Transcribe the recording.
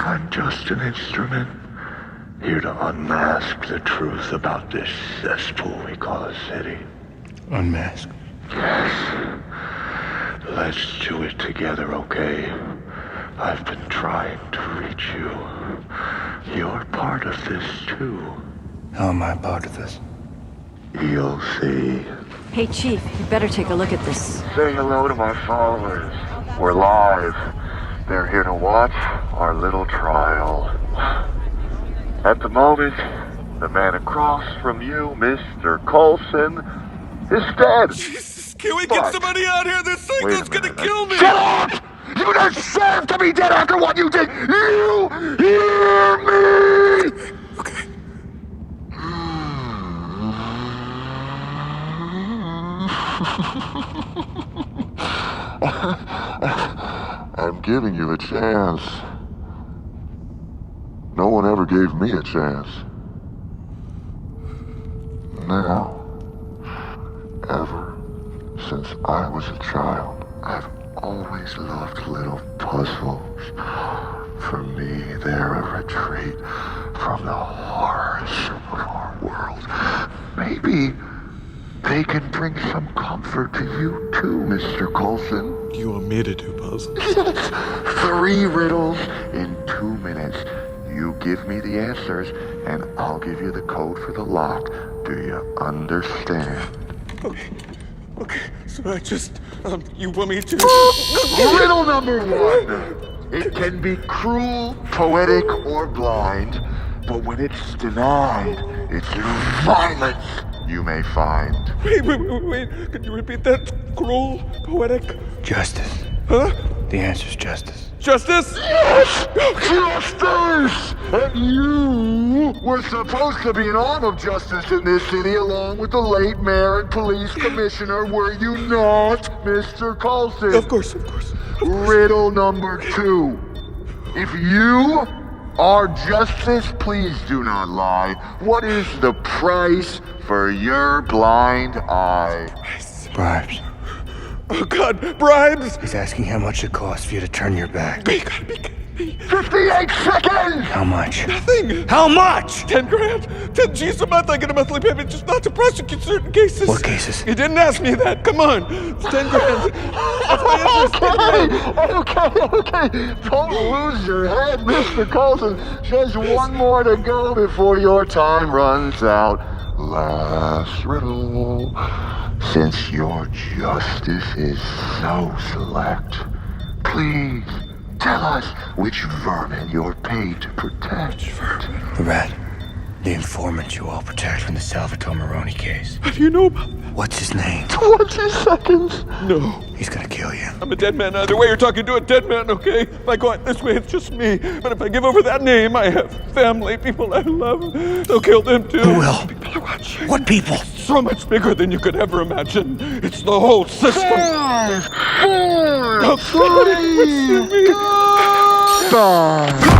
I'm just an instrument, here to unmask the truth about this cesspool we call a city. Unmask? Yes. Let's do it together, okay? I've been trying to reach you. You're part of this, too. How am I a part of this? You'll see. Hey, Chief, you better take a look at this. Say hello to my followers. We're live. They're here to watch our little trial. At the moment, the man across from you, Mr. Coulson, is dead. Jesus, can we get somebody out here? This thing is gonna kill me! Shut up! You deserve to be dead after what you did! You hear me? Okay. I'm giving you a chance. No one ever gave me a chance. Now, ever since I was a child, I've always loved little puzzles. For me, they're a retreat from the horrors of our world. Maybe they can bring some comfort to you too, Mr. Coulson. You want me to do puzzles? Yes! 3 riddles in 2 minutes. You give me the answers, and I'll give you the code for the lock. Do you understand? Okay, so I just, you want me to... Riddle number 1. It can be cruel, poetic, or blind, but when it's denied, it's violence you may find. Wait, can you repeat that? Cruel, poetic... Justice. Huh? The answer's justice. Justice? Yes! Justice! And you were supposed to be an arm of justice in this city along with the late mayor and police commissioner, were you not, Mr. Coulson? Of course. Riddle number 2. If you are justice, please do not lie. What is the price for your blind eye? Bribes. Oh God, bribes! He's asking how much it costs for you to turn your back. You gotta be kidding me. 58 seconds! How much? Nothing! How much? 10 grand! 10 G's a month, I get a monthly payment just not to prosecute certain cases. What cases? You didn't ask me that, come on! It's 10 grand! That's my interest! Okay. Don't lose your head, Mr. Coulson. Just one more to go before your time runs out. Last riddle. Since your justice is so select, please tell us which vermin you're paid to protect. The rat. The informant you all protect from the Salvatore Moroni case. How do you know about that? What's his name? 20 seconds. No. He's gonna kill you. I'm a dead man either way. You're talking to a dead man, okay? If I go out this way, it's just me. But if I give over that name, I have family, people I love. They'll kill them too. Who will? People are watching. What people? So much bigger than you could ever imagine. It's the whole system. 5, 4, Oh, God, it puts me. Stop.